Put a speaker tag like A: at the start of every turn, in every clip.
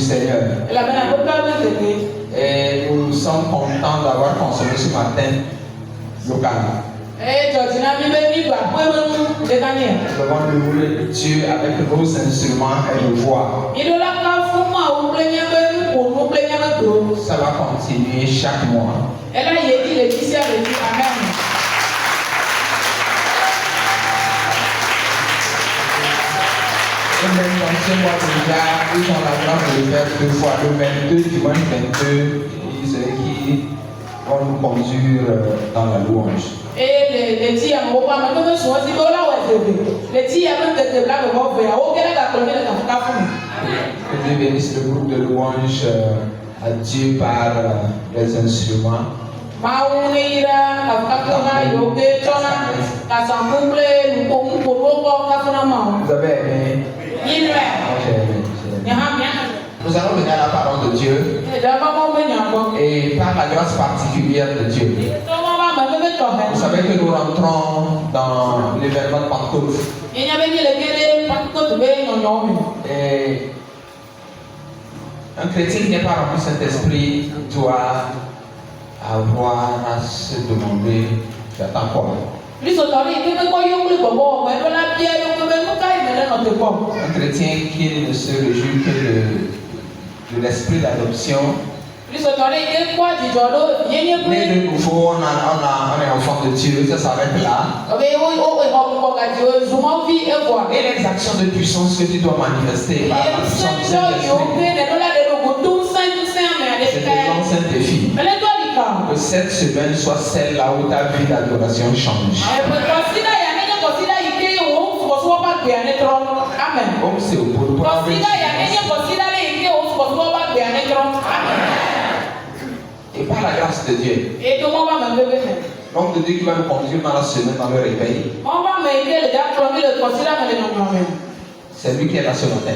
A: Seigneur. Et nous sommes contents d'avoir consommé ce matin local. Nous avons loué Dieu avec nos instruments et nos voix. Ça va continuer chaque mois. Et même dans ce mois déjà, ils ont la grâce de le faire 2 fois, le 22, dimanche 22, qui vont nous conduire dans la louange. Que Dieu bénisse le groupe de louange à Dieu par les instruments. Vous avez aimé? Nous allons venir à la parole de Dieu et par la grâce particulière de Dieu. Vous savez que nous rentrons dans l'événement de Pentecôte. Et un chrétien qui n'est pas rempli de Saint-Esprit doit avoir à se demander j'attends quoi. Un chrétien qui ne se réjouit que de l'esprit d'adoption. Né de nouveau, on est enfant de Dieu, ça s'arrête là. Et les actions de puissance que tu dois manifester par la puissance du Saint-Esprit. C'est un grand défi. Que cette semaine soit celle là où ta vie d'adoration change. Comme c'est au bout de et par la grâce de Dieu. L'homme de Dieu qui va nous conduire dans la semaine dans le réveil. C'est lui qui est là ce matin.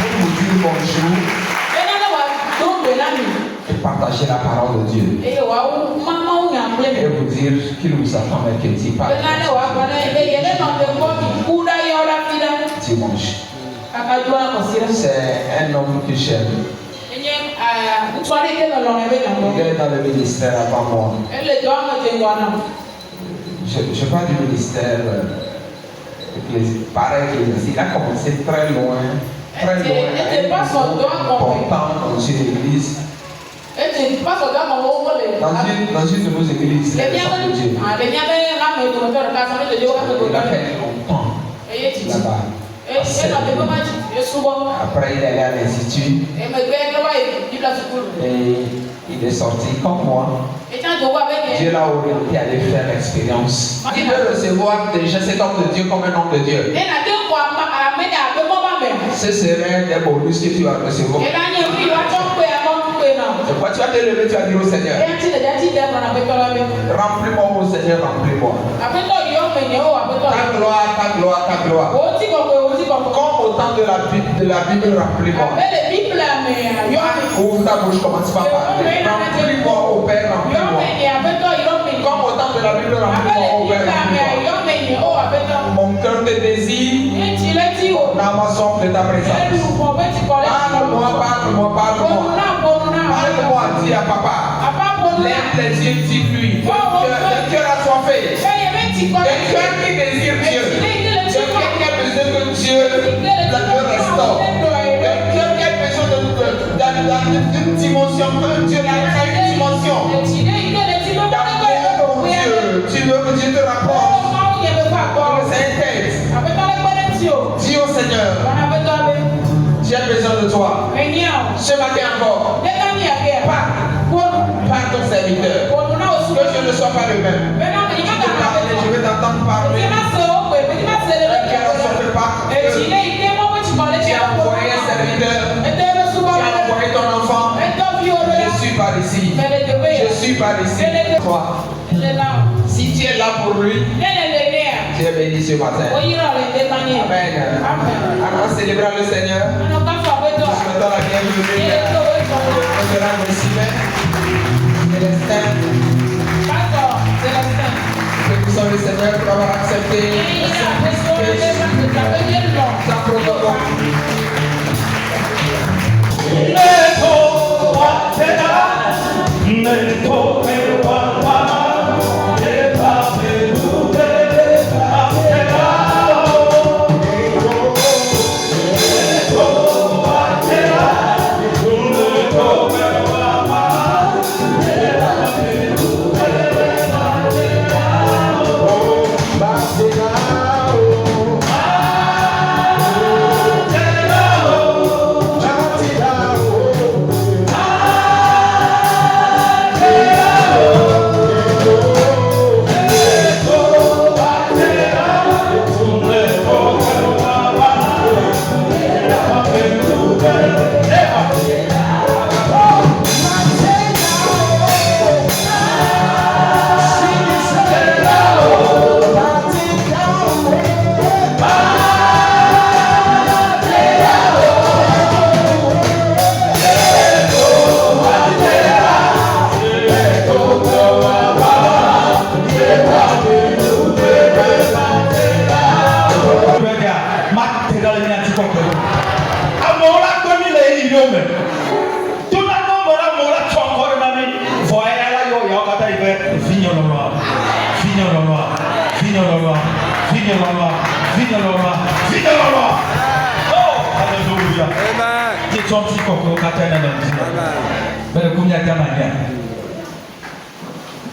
A: Pour vous dire bonjour et partager la parole de Dieu. Et vous dire qu'il vous attend mercredi par dimanche. C'est un homme que j'aime. Il est dans le ministère avant moi. Je parle du ministère pareil. Il a commencé très loin. Important dans une église. Dans une de nos églises. Il a fait longtemps là-bas. Après, il est allé à l'institut et il est sorti comme moi. Dieu l'a orienté à aller faire l'expérience. Il veut recevoir déjà cet homme de Dieu comme un homme de Dieu. Ce serait des bonus que tu vas recevoir. C'est pourquoi tu vas te lever, tu vas dire au Seigneur. Remplis-moi au Seigneur, remplis-moi. Ta gloire, ta gloire, ta gloire. Comme au temps de la Bible, remplis-moi. Ouvre ta bouche, commence par parler. Remplis-moi au Père, remplis-moi. Comme au temps de la Bible, remplis-moi au Père, remplis-moi. Mon cœur te désire. Dans ma soif de ta présence. Parle-moi, parle-moi, parle-moi. Parle-moi, dis à papa. Lève les yeux, dis-lui. Le cœur a soifé. Le cœur qui désire Dieu. Le cœur qui a besoin de Dieu. Le restaure. Le cœur qui a besoin d'une dimension. Que Dieu n'a pas une dimension. D'amour, Dieu. Tu veux que Dieu te rapproche. C'est un texte. Dis au Seigneur. J'ai besoin de toi. Ce matin encore. Par ton serviteur. Que je ne sois pas le même. Je vais t'entendre parler. Le cœur ne se fait pas. Tu as envoyé un serviteur. Tu as envoyé ton enfant. Je suis par ici. Je suis par ici. Toi. Si tu es là pour lui, tu es béni ce matin. Amen. On célébrera le Seigneur. Je souhaite la bienvenue. Je te rends ici. Célestin. Que nous sommes le Seigneur pour avoir accepté.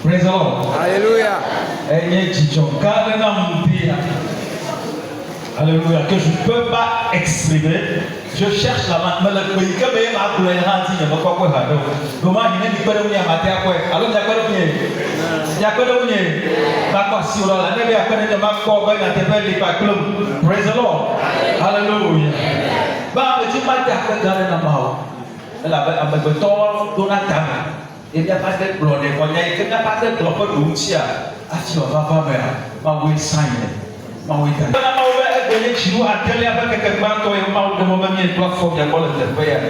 B: Praise the Lord.
C: Alléluia.
B: Alléluia. Que je ne peux pas exprimer. Je cherche la main. Mais le pays que je m'a appelé à dire, je ne peux pas quoi. Comment il n'est pas de venir à matin quoi. Alors il n'y a pas de venir. Il n'y a pas de venir. Pas quoi si on a la neve à connaître de ma corps, ben à te faire les paclum. Praise the Lord. Alléluia. Bah, mais tu m'as dit à quoi garder la main. Elle a besoin de Donatan. Il n'y a pas de blonde, il n'y a pas de blonde pour nous dire. Ah, tu vas pas faire. Ma oui, sign. Ma oui, t'as. Ma oui, elle est chez nous à télé avec quelqu'un qui est mort de moment bien toi faut bien pour le faire.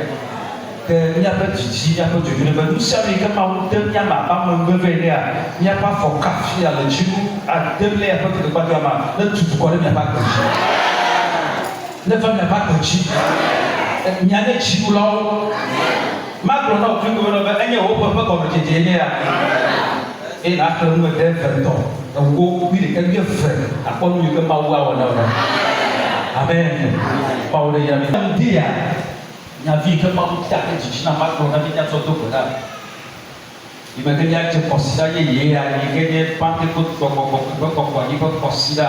B: Il n'y a pas de il n'y a pas de Dieu. Nous savons que ma oui, il n'y a pas de venir. Il n'y a pas de café à le Dieu à télé avec quelqu'un qui est mort. Ne tu connais pas de Dieu. Ne fais pas de Dieu. Il y a des Dieu là. Macron n'a aucun gouvernement, il n'y a aucun peu comme le Tchétchénie. Et là, on me dit 20 ans. Donc, on dit que Dieu fait. À quoi nous ne pouvons pas voir. Amen. Paul est là. On dit, il y a vie que Macron a fait du Chine, Macron a fait un saut de là. Il m'a dit qu'il y a des considérés, il y a des pentecôtes, il faut considérer.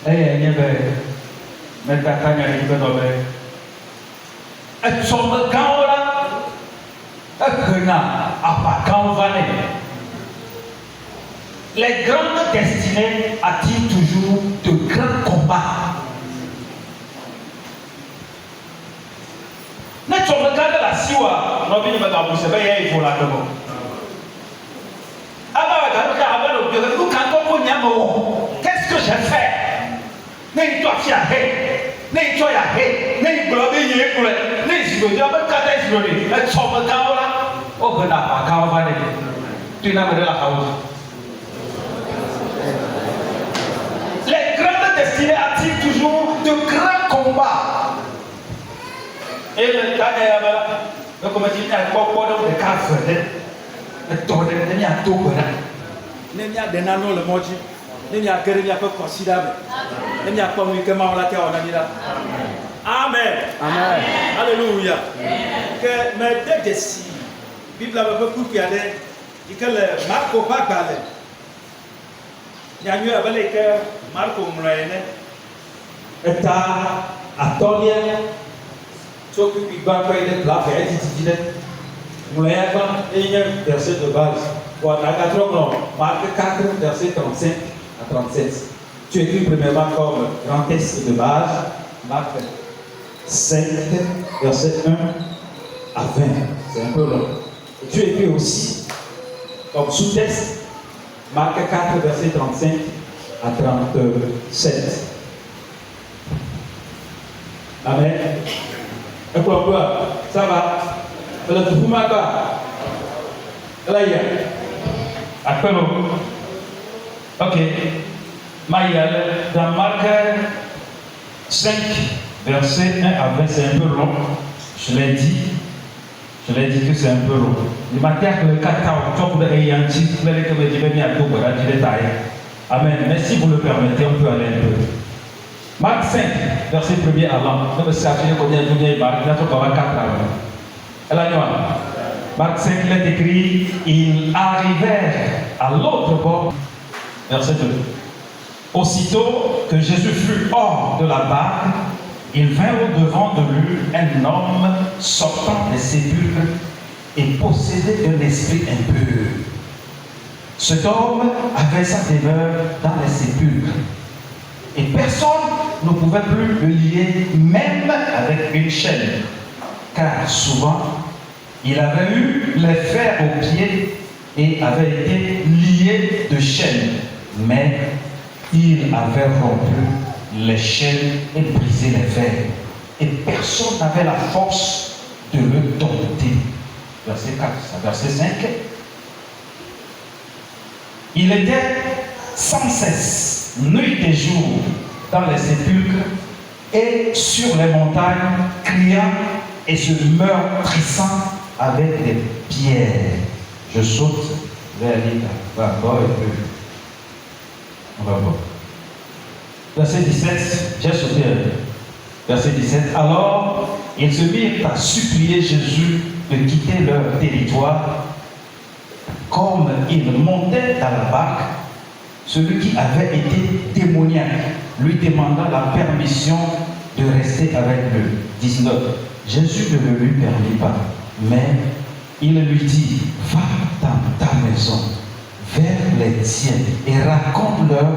B: Et il y a des et sur le camp là, les grandes destinées attirent toujours de grands combats. Mais sur le camp de la Siwa, on vient de me dire, il faut la demande. Qu'est-ce que j'ai fait? Mais toi, tu as fait. Mais toi, tu as fait. Mais tu as fait. Les grandes destinées attirent toujours de grands combats. Et le dernier, comme je dis, il y a beaucoup de cas. Il y a tout. Il y a des nanos le moji. Il y a des gens qui considérable. Il y a pas de comment on l'a terre. Amen.
C: Amen.
B: Alléluia. Que mes deux décis, Bible a beaucoup qui allait, et que le Marco pas galé. Il y a eu avec que Marco Mourane est à Antonia, ce qui va faire des plats et des idées. Mourane est un verset de base. Pour la 4 Marc 4, verset 35 à 37. Tu écris premièrement comme grand texte de base, Marc 5, verset 1 à 20. C'est un peu long. Et tu écris aussi comme sous-texte, Marc 4, verset 35 à 37. Amen. Et quoi, ça va? Le tout matin. Là, il y a. Après, ok. Maïal, dans Marc 5, verset 1 à 20, c'est un peu long. Je l'ai dit que c'est un peu long. Le matin, le cacao, tu peux aller en Chine, tu peux aller à Togo, là, tu les tailles. Amen. Mais si vous le permettez, on peut aller un peu. Marc 5, verset 1er à l'an. Nous me savons combien de temps Marc, nous avons 4 ans. Marc 5, il est écrit, ils arrivèrent à l'autre bord. Verset 2. Aussitôt que Jésus fut hors de la barque, il vint au-devant de lui un homme sortant des sépulcres et possédé d'un esprit impur. Cet homme avait sa demeure dans les sépulcres et personne ne pouvait plus le lier, même avec une chaîne, car souvent il avait eu les fers aux pieds et avait été lié de chaînes, mais il avait rompu les chaînes et brisé les fers, et personne n'avait la force de le dompter. Verset 4, verset 5. Il était sans cesse, nuit et jour, dans les sépulcres et sur les montagnes, criant et se meurtrissant avec des pierres. Je saute vers l'île. On va voir. Verset 17, j'ai sauté un peu. Verset 17. Alors, ils se mirent à supplier Jésus de quitter leur territoire. Comme il montait dans la barque, celui qui avait été démoniaque lui demanda la permission de rester avec lui. 19. Jésus ne le lui permit pas, mais il lui dit, va dans ta maison, vers les tiens et raconte-leur